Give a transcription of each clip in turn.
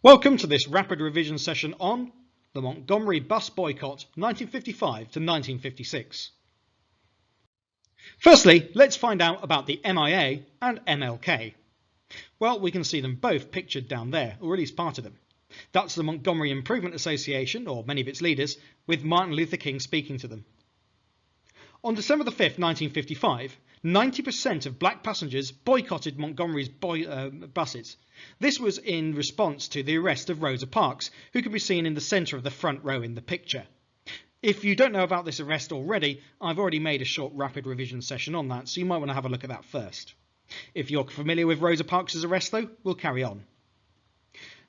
Welcome to this rapid revision session on the Montgomery Bus Boycott 1955 to 1956. Firstly, let's find out about the MIA and MLK. Well, we can see them both pictured down there, or at least part of them. That's the Montgomery Improvement Association, or many of its leaders, with Martin Luther King speaking to them. On December the 5th, 1955, 90% of black passengers boycotted Montgomery's buses. This was in response to the arrest of Rosa Parks, who can be seen in the centre of the front row in the picture. If you don't know about this arrest already, I've already made a short rapid revision session on that, so you might want to have a look at that first. If you're familiar with Rosa Parks' arrest though, we'll carry on.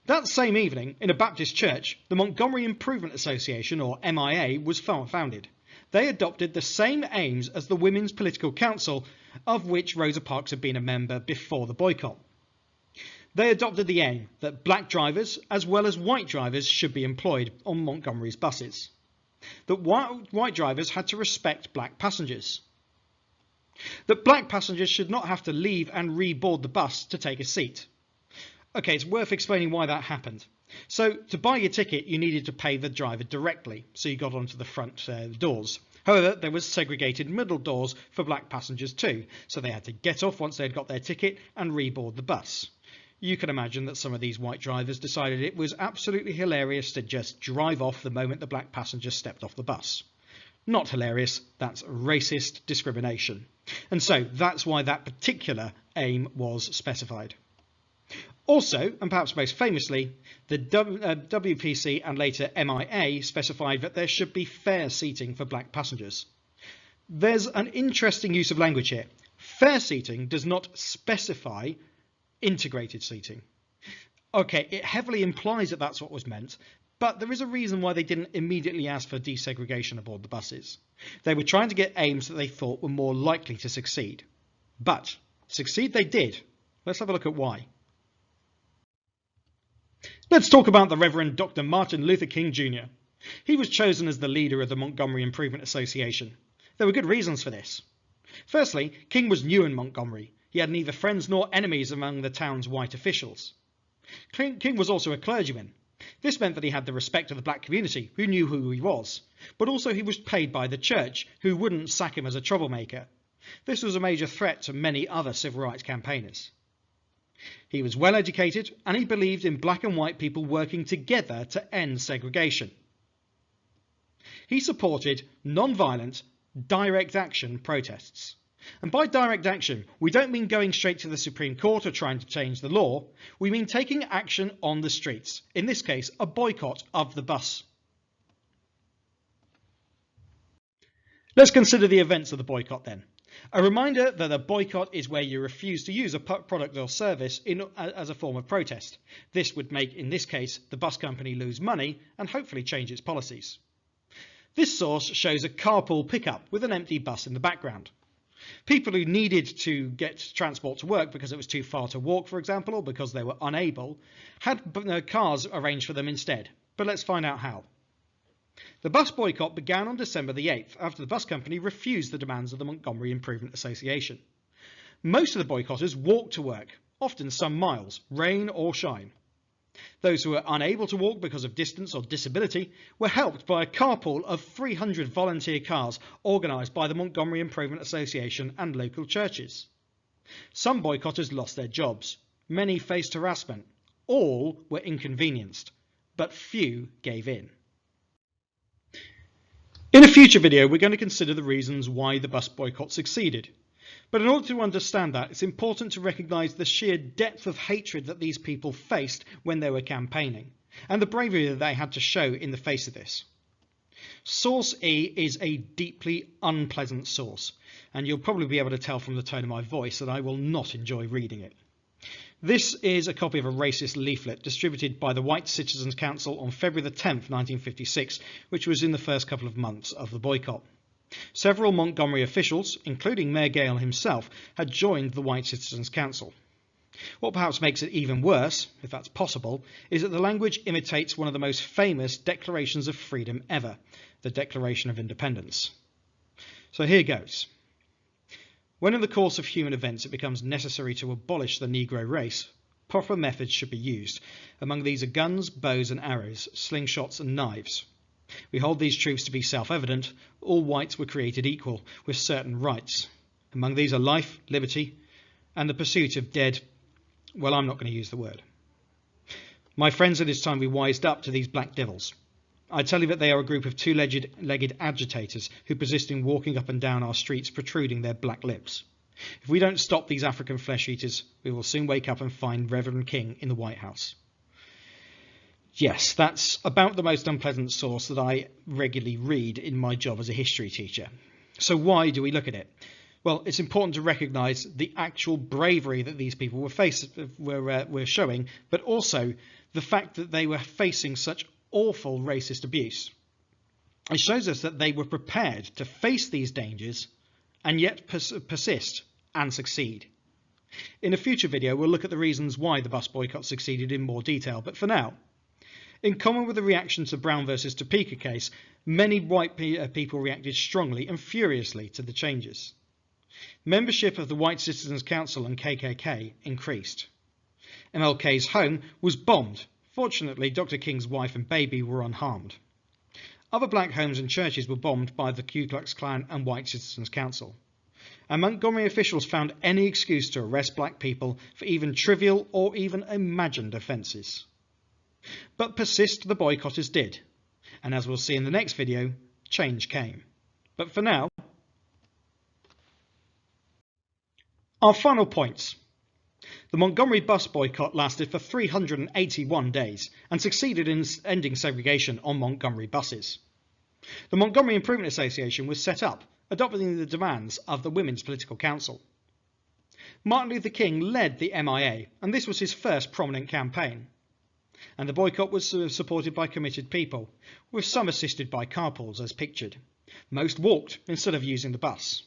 That same evening, in a Baptist church, the Montgomery Improvement Association, or MIA, was founded. They adopted the same aims as the Women's Political Council, of which Rosa Parks had been a member before the boycott. They adopted the aim that black drivers as well as white drivers should be employed on Montgomery's buses. That white drivers had to respect black passengers. That black passengers should not have to leave and reboard the bus to take a seat. Okay, it's worth explaining why that happened. So, to buy your ticket, you needed to pay the driver directly, so you got onto the front doors. However, there was segregated middle doors for black passengers too, so they had to get off once they'd got their ticket and reboard the bus. You can imagine that some of these white drivers decided it was absolutely hilarious to just drive off the moment the black passenger stepped off the bus. Not hilarious, that's racist discrimination. And so that's why that particular aim was specified. Also, and perhaps most famously, the WPC and later MIA specified that there should be fair seating for black passengers. There's an interesting use of language here. Fair seating does not specify integrated seating. Okay, it heavily implies that that's what was meant, but there is a reason why they didn't immediately ask for desegregation aboard the buses. They were trying to get aims that they thought were more likely to succeed. But succeed they did. Let's have a look at why. Let's talk about the Reverend Dr. Martin Luther King Jr. He was chosen as the leader of the Montgomery Improvement Association. There were good reasons for this. Firstly, King was new in Montgomery. He had neither friends nor enemies among the town's white officials. King was also a clergyman. This meant that he had the respect of the black community, who knew who he was, but also he was paid by the church, who wouldn't sack him as a troublemaker. This was a major threat to many other civil rights campaigners. He was well educated, and he believed in black and white people working together to end segregation. He supported non-violent, direct action protests. And by direct action, we don't mean going straight to the Supreme Court or trying to change the law. We mean taking action on the streets. In this case, a boycott of the bus. Let's consider the events of the boycott then. A reminder that a boycott is where you refuse to use a product or service as a form of protest. This would make, in this case, the bus company lose money and hopefully change its policies. This source shows a carpool pickup with an empty bus in the background. People who needed to get transport to work because it was too far to walk, for example, or because they were unable, had cars arranged for them instead. But let's find out how. The bus boycott began on December the 8th after the bus company refused the demands of the Montgomery Improvement Association. Most of the boycotters walked to work, often some miles, rain or shine. Those who were unable to walk because of distance or disability were helped by a carpool of 300 volunteer cars organised by the Montgomery Improvement Association and local churches. Some boycotters lost their jobs. Many faced harassment. All were inconvenienced, but few gave in. In a future video, we're going to consider the reasons why the bus boycott succeeded. But in order to understand that, it's important to recognise the sheer depth of hatred that these people faced when they were campaigning, and the bravery that they had to show in the face of this. Source E is a deeply unpleasant source, and you'll probably be able to tell from the tone of my voice that I will not enjoy reading it. This is a copy of a racist leaflet distributed by the White Citizens Council on February the 10th, 1956, which was in the first couple of months of the boycott. Several Montgomery officials, including Mayor Gale himself, had joined the White Citizens Council. What perhaps makes it even worse, if that's possible, is that the language imitates one of the most famous declarations of freedom ever, the Declaration of Independence. So here goes. When in the course of human events it becomes necessary to abolish the Negro race, proper methods should be used. Among these are guns, bows and arrows, slingshots and knives. We hold these truths to be self-evident. All whites were created equal, with certain rights. Among these are life, liberty, and the pursuit of dead... Well, I'm not going to use the word. My friends, it is time we wised up to these black devils. I tell you that they are a group of two-legged agitators who persist in walking up and down our streets protruding their black lips. If we don't stop these African flesh-eaters, we will soon wake up and find Reverend King in the White House. Yes, that's about the most unpleasant source that I regularly read in my job as a history teacher. So why do we look at it? Well, it's important to recognise the actual bravery that these people were showing, but also the fact that they were facing such awful racist abuse. It shows us that they were prepared to face these dangers and yet persist and succeed. In a future video, we'll look at the reasons why the bus boycott succeeded in more detail, but for now, in common with the reaction to Brown versus Topeka case, many white people reacted strongly and furiously to the changes. Membership of the White Citizens Council and KKK increased. MLK's home was bombed. Fortunately, Dr. King's wife and baby were unharmed. Other black homes and churches were bombed by the Ku Klux Klan and White Citizens Council. And Montgomery officials found any excuse to arrest black people for even trivial or even imagined offences. But persist the boycotters did, and as we'll see in the next video, change came. But for now, our final points. The Montgomery bus boycott lasted for 381 days and succeeded in ending segregation on Montgomery buses. The Montgomery Improvement Association was set up, adopting the demands of the Women's Political Council. Martin Luther King led the MIA, and this was his first prominent campaign. And the boycott was supported by committed people, with some assisted by carpools as pictured. Most walked instead of using the bus.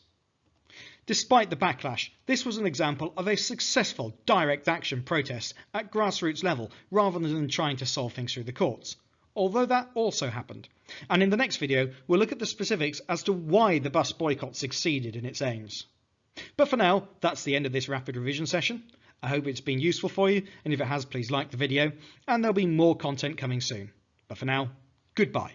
Despite the backlash, this was an example of a successful direct action protest at grassroots level rather than trying to solve things through the courts, although that also happened. And in the next video, we'll look at the specifics as to why the bus boycott succeeded in its aims. But for now, that's the end of this rapid revision session. I hope it's been useful for you, and if it has, please like the video, and there'll be more content coming soon. But for now, goodbye.